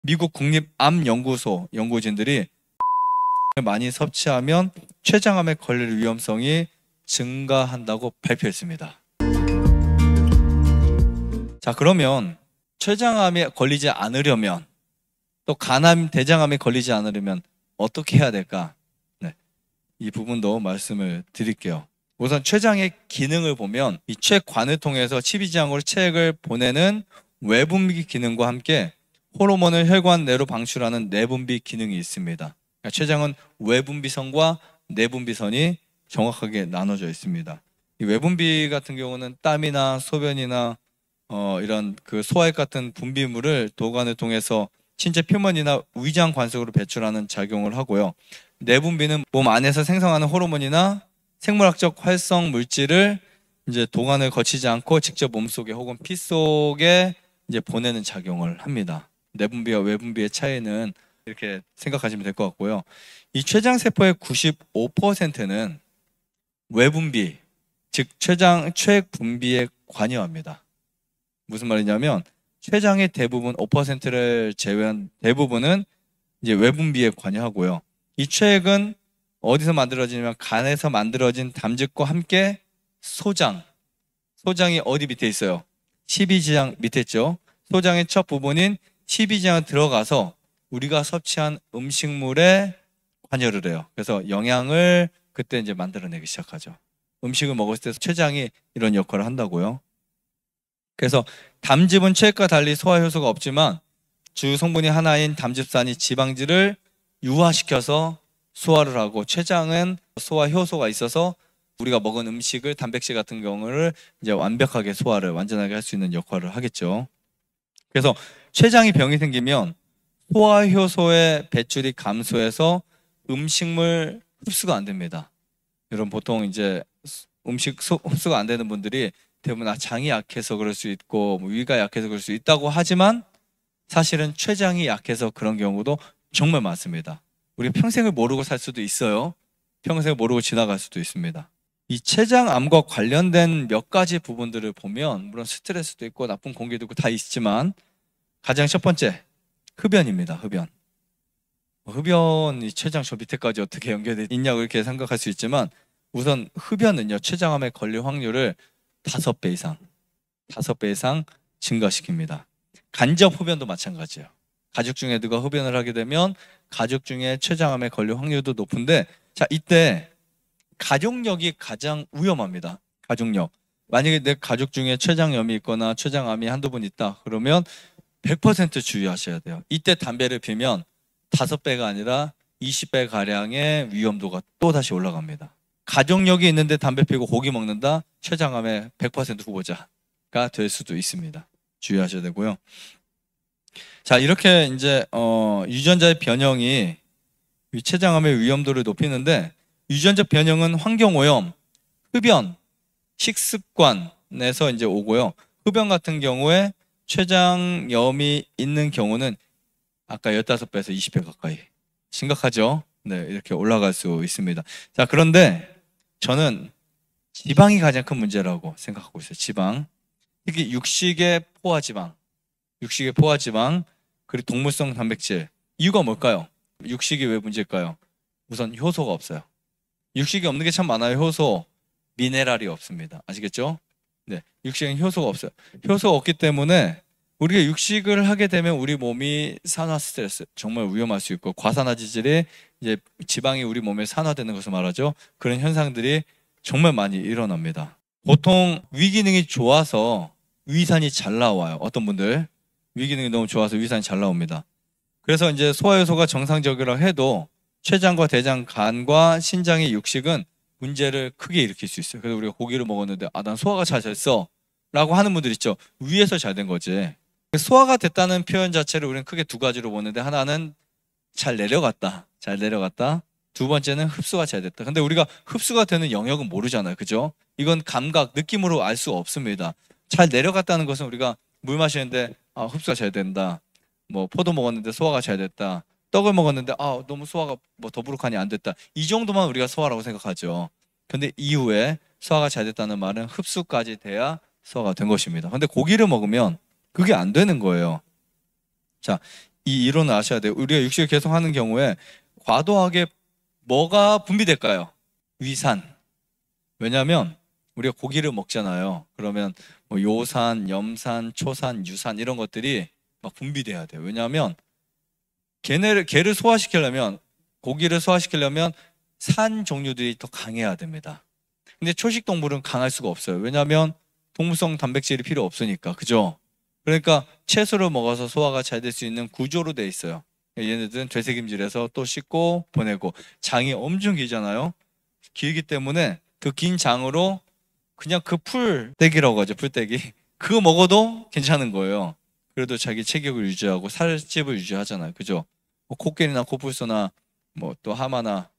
미국 국립암연구소 연구진들이 많이 섭취하면 췌장암에 걸릴 위험성이 증가한다고 발표했습니다. 자, 그러면 췌장암에 걸리지 않으려면, 또 간암, 대장암에 걸리지 않으려면 어떻게 해야 될까? 네, 이 부분도 말씀을 드릴게요. 우선 췌장의 기능을 보면 이 췌관을 통해서 치비지향으로 체액을 보내는 외분비 기능과 함께 호르몬을 혈관 내로 방출하는 내분비 기능이 있습니다. 그러니까 췌장은 외분비선과 내분비선이 정확하게 나눠져 있습니다. 이 외분비 같은 경우는 땀이나 소변이나 이런 그 소화액 같은 분비물을 도관을 통해서 신체 표면이나 위장 관속으로 배출하는 작용을 하고요. 내분비는 몸 안에서 생성하는 호르몬이나 생물학적 활성 물질을 이제 도관을 거치지 않고 직접 몸속에 혹은 피 속에 이제 보내는 작용을 합니다. 내분비와 외분비의 차이는 이렇게 생각하시면 될 것 같고요. 이 췌장세포의 95%는 외분비, 즉 췌액 분비에 관여합니다. 무슨 말이냐면 췌장의 대부분 5%를 제외한 대부분은 이제 외분비에 관여하고요. 이 체액은 어디서 만들어지냐면 간에서 만들어진 담즙과 함께 소장이 어디 밑에 있어요? 십이지장 밑에 있죠. 소장의 첫 부분인 십이지장에 들어가서 우리가 섭취한 음식물에 관여를 해요. 그래서 영양을 그때 이제 만들어내기 시작하죠. 음식을 먹었을 때 췌장이 이런 역할을 한다고요. 그래서 담즙은 체액과 달리 소화 효소가 없지만 주 성분이 하나인 담즙산이 지방질을 유화시켜서 소화를 하고, 췌장은 소화 효소가 있어서 우리가 먹은 음식을, 단백질 같은 경우를 이제 완벽하게 소화를 완전하게 할 수 있는 역할을 하겠죠. 그래서 췌장이 병이 생기면 소화 효소의 배출이 감소해서 음식물 흡수가 안 됩니다. 여러분 보통 이제 음식 흡수가 안 되는 분들이 대부분 장이 약해서 그럴 수 있고 위가 약해서 그럴 수 있다고 하지만 사실은 췌장이 약해서 그런 경우도 정말 많습니다. 우리 평생을 모르고 살 수도 있어요. 평생을 모르고 지나갈 수도 있습니다. 이 췌장암과 관련된 몇 가지 부분들을 보면 물론 스트레스도 있고 나쁜 공기도 있고 다 있지만 가장 첫 번째, 흡연입니다. 흡연이 췌장 저 밑에까지 어떻게 연결되어 있냐고 이렇게 생각할 수 있지만 우선 흡연은요, 췌장암에 걸릴 확률을 5배 이상 증가시킵니다. 간접 흡연도 마찬가지예요. 가족 중에 누가 흡연을 하게 되면 가족 중에 췌장암에 걸릴 확률도 높은데, 자, 이때 가족력이 가장 위험합니다. 가족력. 만약에 내 가족 중에 췌장염이 있거나 췌장암이 한두 분 있다 그러면 100% 주의하셔야 돼요. 이때 담배를 피면 5배가 아니라 20배 가량의 위험도가 또 다시 올라갑니다. 가족력이 있는데 담배 피고 고기 먹는다? 췌장암의 100% 후보자가 될 수도 있습니다. 주의하셔야 되고요. 자, 이렇게 이제 유전자의 변형이 췌장암의 위험도를 높이는데, 유전적 변형은 환경오염, 흡연, 식습관에서 이제 오고요. 흡연 같은 경우에 췌장염이 있는 경우는 아까 15배에서 20배 가까이 심각하죠. 네, 이렇게 올라갈 수 있습니다. 자, 그런데 저는 지방이 가장 큰 문제라고 생각하고 있어요. 지방. 특히 육식의 포화지방, 그리고 동물성 단백질. 이유가 뭘까요? 육식이 왜 문제일까요? 우선 효소가 없어요. 육식이 없는 게 참 많아요. 효소, 미네랄이 없습니다. 아시겠죠? 네, 육식은 효소가 없어요. 효소가 없기 때문에 우리가 육식을 하게 되면 우리 몸이 산화 스트레스, 정말 위험할 수 있고, 과산화 지질이 이제 지방이 우리 몸에 산화되는 것을 말하죠. 그런 현상들이 정말 많이 일어납니다. 보통 위기능이 좋아서 위산이 잘 나와요. 어떤 분들 위기능이 너무 좋아서 위산이 잘 나옵니다. 그래서 이제 소화효소가 정상적이라 해도 췌장과 대장, 간과 신장의 육식은 문제를 크게 일으킬 수 있어요. 그래서 우리가 고기를 먹었는데 난 소화가 잘 됐어 라고 하는 분들 있죠. 위에서 잘 된 거지. 소화가 됐다는 표현 자체를 우리는 크게 두 가지로 보는데, 하나는 잘 내려갔다. 두 번째는 흡수가 잘 됐다. 근데 우리가 흡수가 되는 영역은 모르잖아요. 그죠? 이건 감각, 느낌으로 알 수 없습니다. 잘 내려갔다는 것은 우리가 물 마시는데 흡수가 잘 된다. 뭐 포도 먹었는데 소화가 잘 됐다. 떡을 먹었는데 너무 소화가 뭐 더부룩하니 안 됐다. 이 정도만 우리가 소화라고 생각하죠. 근데 이후에 소화가 잘 됐다는 말은 흡수까지 돼야 소화가 된 것입니다. 근데 고기를 먹으면 그게 안 되는 거예요. 자, 이 이론을 아셔야 돼요. 우리가 육식을 계속 하는 경우에 과도하게 뭐가 분비될까요? 위산. 왜냐하면 우리가 고기를 먹잖아요. 그러면 뭐 요산, 염산, 초산, 유산 이런 것들이 막 분비돼야 돼요. 왜냐하면 개를 소화시키려면, 고기를 소화시키려면 산 종류들이 더 강해야 됩니다. 근데 초식 동물은 강할 수가 없어요. 왜냐하면 동물성 단백질이 필요 없으니까. 그죠? 그러니까 채소를 먹어서 소화가 잘 될 수 있는 구조로 돼 있어요. 얘네들은 되새김질해서 또 씻고 보내고, 장이 엄청 길잖아요. 길기 때문에 그 긴 장으로 그냥 그 풀떼기라고 하죠. 풀떼기. 그거 먹어도 괜찮은 거예요. 그래도 자기 체격을 유지하고 살집을 유지하잖아요. 그죠? 뭐 코끼리나 코뿔소나 뭐 또 하마나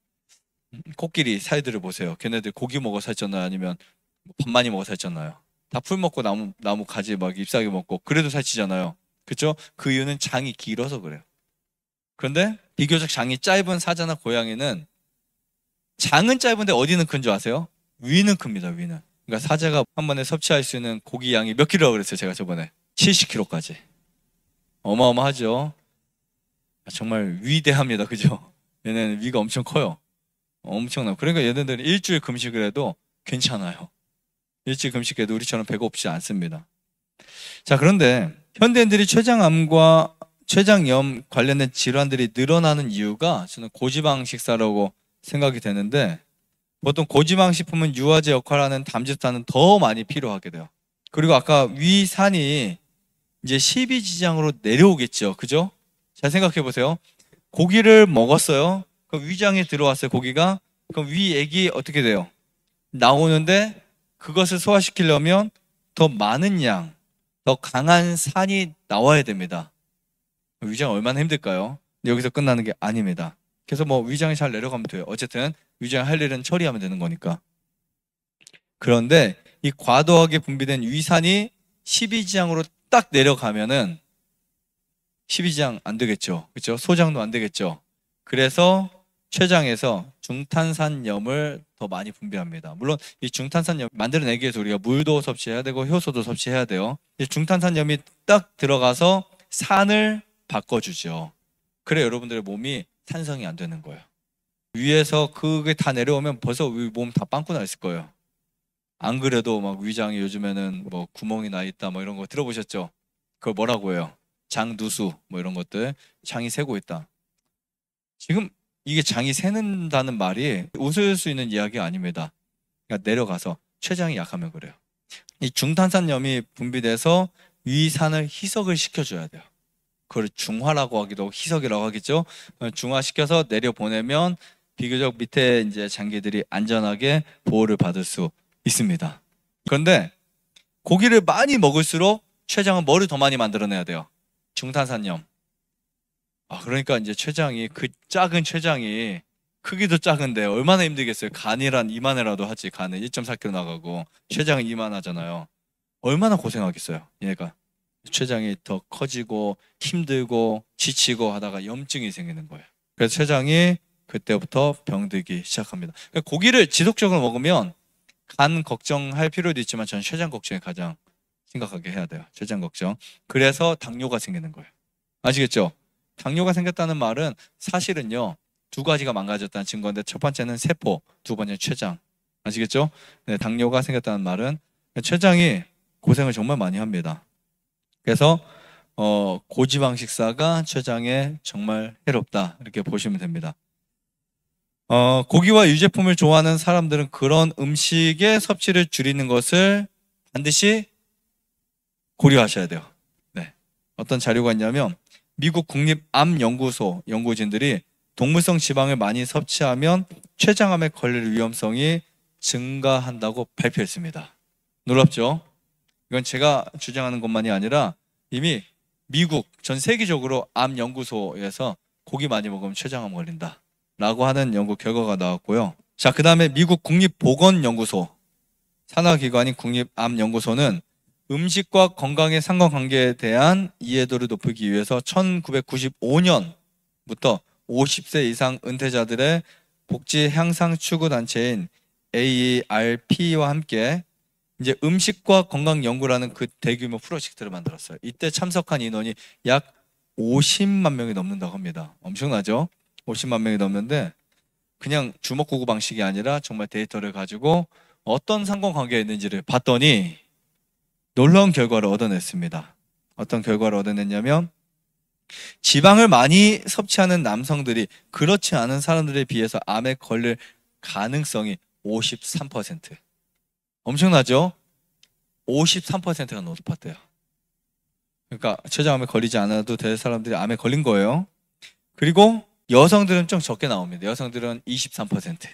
코끼리 사이들을 보세요. 걔네들 고기 먹어 살쪘나요? 아니면 밥 많이 먹어 살쪘나요? 다 풀 먹고 나무 가지 막 잎사귀 먹고 그래도 살찌잖아요. 그죠? 그 이유는 장이 길어서 그래요. 그런데 비교적 장이 짧은 사자나 고양이는, 장은 짧은데 어디는 큰 줄 아세요? 위는 큽니다. 위는. 그러니까 사자가 한 번에 섭취할 수 있는 고기 양이 몇 킬로라고 그랬어요? 제가 저번에 70kg까지. 어마어마하죠. 정말 위대합니다. 그죠? 얘네는 위가 엄청 커요. 엄청나요. 그러니까 얘네들은 일주일 금식을 해도 괜찮아요. 일주일 금식해도 우리처럼 배가 고프지 않습니다. 자, 그런데 현대인들이 췌장암과 췌장염 관련된 질환들이 늘어나는 이유가 저는 고지방 식사라고 생각이 되는데, 보통 고지방 식품은 유화제 역할을 하는 담즙산은 더 많이 필요하게 돼요. 그리고 아까 위산이 이제 십이지장으로 내려오겠죠. 그죠? 잘 생각해 보세요. 고기를 먹었어요. 그럼 위장에 들어왔어요. 고기가. 그럼 위액이 어떻게 돼요? 나오는데 그것을 소화시키려면 더 많은 양, 더 강한 산이 나와야 됩니다. 위장 얼마나 힘들까요? 근데 여기서 끝나는 게 아닙니다. 그래서 뭐 위장이 잘 내려가면 돼요. 어쨌든 위장 할 일은 처리하면 되는 거니까. 그런데 이 과도하게 분비된 위산이 십이지장으로 딱 내려가면은 십이지장 안 되겠죠. 그렇죠? 소장도 안 되겠죠. 그래서 췌장에서 중탄산염을 더 많이 분비합니다. 물론 이 중탄산염 만들어내기 위해서 우리가 물도 섭취해야 되고 효소도 섭취해야 돼요. 이 중탄산염이 딱 들어가서 산을 바꿔주죠. 그래 여러분들의 몸이 산성이 안 되는 거예요. 위에서 그게 다 내려오면 벌써 몸 다 빵꾸 나 있을 거예요. 안 그래도 막 위장이 요즘에는 뭐 구멍이 나 있다 뭐 이런 거 들어보셨죠? 그걸 뭐라고 해요? 장누수 뭐 이런 것들, 장이 새고 있다. 지금 이게 장이 새는다는 말이 웃을 수 있는 이야기가 아닙니다. 그러니까 내려가서 췌장이 약하면 그래요. 이 중탄산염이 분비돼서 위산을 희석을 시켜줘야 돼요. 그걸 중화라고 하기도 하고 희석이라고 하겠죠. 중화시켜서 내려보내면 비교적 밑에 이제 장기들이 안전하게 보호를 받을 수 있습니다. 그런데 고기를 많이 먹을수록 췌장은 뭐를 더 많이 만들어내야 돼요? 중탄산염. 그러니까 이제 췌장이, 그 작은 췌장이 크기도 작은데 얼마나 힘들겠어요. 간이란 이만해라도 하지. 간은 1.4kg 나가고 췌장은 이만하잖아요. 얼마나 고생하겠어요. 얘가 췌장이 더 커지고 힘들고 지치고 하다가 염증이 생기는 거예요. 그래서 췌장이 그때부터 병들기 시작합니다. 그러니까 고기를 지속적으로 먹으면 간 걱정할 필요도 있지만 저는 췌장 걱정이 가장 심각하게 해야 돼요. 췌장 걱정. 그래서 당뇨가 생기는 거예요. 아시겠죠? 당뇨가 생겼다는 말은 사실은요, 두 가지가 망가졌다는 증거인데, 첫 번째는 세포, 두 번째는 췌장. 아시겠죠? 네, 당뇨가 생겼다는 말은 췌장이 고생을 정말 많이 합니다. 그래서 고지방 식사가 췌장에 정말 해롭다, 이렇게 보시면 됩니다. 고기와 유제품을 좋아하는 사람들은 그런 음식의 섭취를 줄이는 것을 반드시 고려하셔야 돼요. 네. 어떤 자료가 있냐면 미국 국립암연구소 연구진들이 동물성 지방을 많이 섭취하면 췌장암에 걸릴 위험성이 증가한다고 발표했습니다. 놀랍죠? 이건 제가 주장하는 것만이 아니라 이미 미국 전 세계적으로 암연구소에서 고기 많이 먹으면 췌장암 걸린다 라고 하는 연구 결과가 나왔고요. 자, 그 다음에 미국 국립보건연구소, 산하기관인 국립암연구소는 음식과 건강의 상관관계에 대한 이해도를 높이기 위해서 1995년부터 50세 이상 은퇴자들의 복지 향상 추구 단체인 AARP와 함께 이제 음식과 건강 연구라는 그 대규모 프로젝트를 만들었어요. 이때 참석한 인원이 약 50만 명이 넘는다고 합니다. 엄청나죠? 50만 명이 넘는데 그냥 주먹구구 방식이 아니라 정말 데이터를 가지고 어떤 상관관계가 있는지를 봤더니 놀라운 결과를 얻어냈습니다. 어떤 결과를 얻어냈냐면 지방을 많이 섭취하는 남성들이 그렇지 않은 사람들에 비해서 암에 걸릴 가능성이 53%. 엄청나죠? 53%가 높았대요. 그러니까 췌장암에 걸리지 않아도 될 사람들이 암에 걸린 거예요. 그리고 여성들은 좀 적게 나옵니다. 여성들은 23%.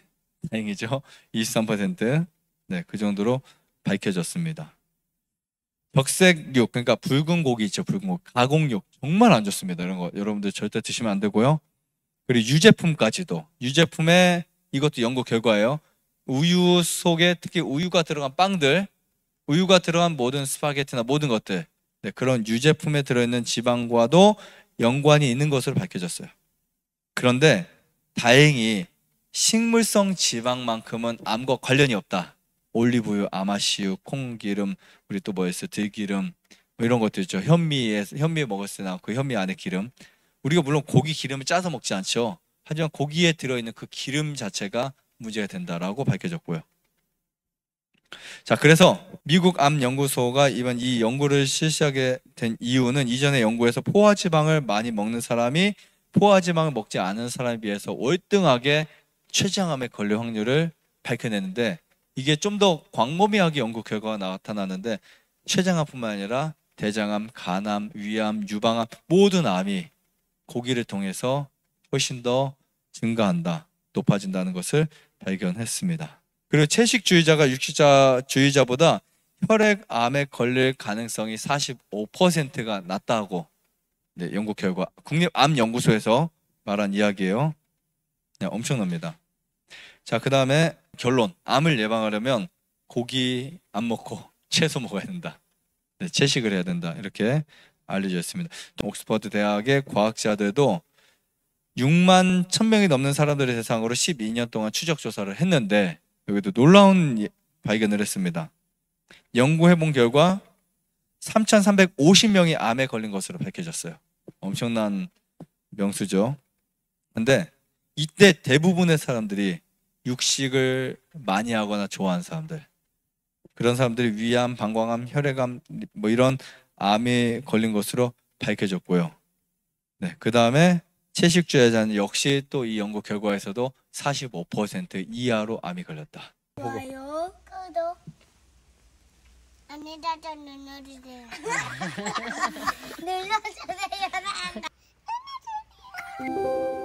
다행이죠? 23%. 네, 그 정도로 밝혀졌습니다. 벽색육, 그러니까 붉은 고기 있죠, 붉은 고기. 가공육 정말 안 좋습니다. 이런 거 여러분들 절대 드시면 안 되고요. 그리고 유제품까지도. 유제품에 이것도 연구 결과예요. 우유 속에 특히 우유가 들어간 빵들, 우유가 들어간 모든 스파게티나 모든 것들, 네, 그런 유제품에 들어있는 지방과도 연관이 있는 것으로 밝혀졌어요. 그런데 다행히 식물성 지방만큼은 암과 관련이 없다. 올리브유, 아마씨유, 콩기름, 우리 또 뭐 있어요? 들기름, 뭐 이런 것도 있죠. 현미 먹었을 때 나온 그 현미 안에 기름. 우리가 물론 고기 기름을 짜서 먹지 않죠. 하지만 고기에 들어있는 그 기름 자체가 문제가 된다라고 밝혀졌고요. 자, 그래서 미국 암 연구소가 이번 이 연구를 실시하게 된 이유는 이전의 연구에서 포화지방을 많이 먹는 사람이 포화지방을 먹지 않은 사람에 비해서 월등하게 췌장암에 걸릴 확률을 밝혀내는데, 이게 좀 더 광범위하게 연구 결과가 나타나는데 췌장암뿐만 아니라 대장암, 간암, 위암, 유방암 모든 암이 고기를 통해서 훨씬 더 증가한다, 높아진다는 것을 발견했습니다. 그리고 채식주의자가 육식주의자보다 혈액암에 걸릴 가능성이 45%가 낮다고, 네, 연구 결과 국립암연구소에서 말한 이야기예요. 네, 엄청납니다. 자, 그 다음에 결론. 암을 예방하려면 고기 안 먹고 채소 먹어야 된다. 네, 채식을 해야 된다. 이렇게 알려져 있습니다. 옥스퍼드 대학의 과학자들도 6만 1,000명이 넘는 사람들을 대상으로 12년 동안 추적 조사를 했는데 여기도 놀라운 발견을 했습니다. 연구해본 결과 3,350명이 암에 걸린 것으로 밝혀졌어요. 엄청난 명수죠. 근데 이때 대부분의 사람들이 육식을 많이 하거나 좋아하는 사람들, 그런 사람들이 위암, 방광암, 혈액암 뭐 이런 암에 걸린 것으로 밝혀졌고요. 네, 그 다음에 채식주의자는 역시 또 이 연구 결과에서도 45% 이하로 암이 걸렸다. 좋아요, 구독, 안에다가 눌러주세요. 눌러주세요.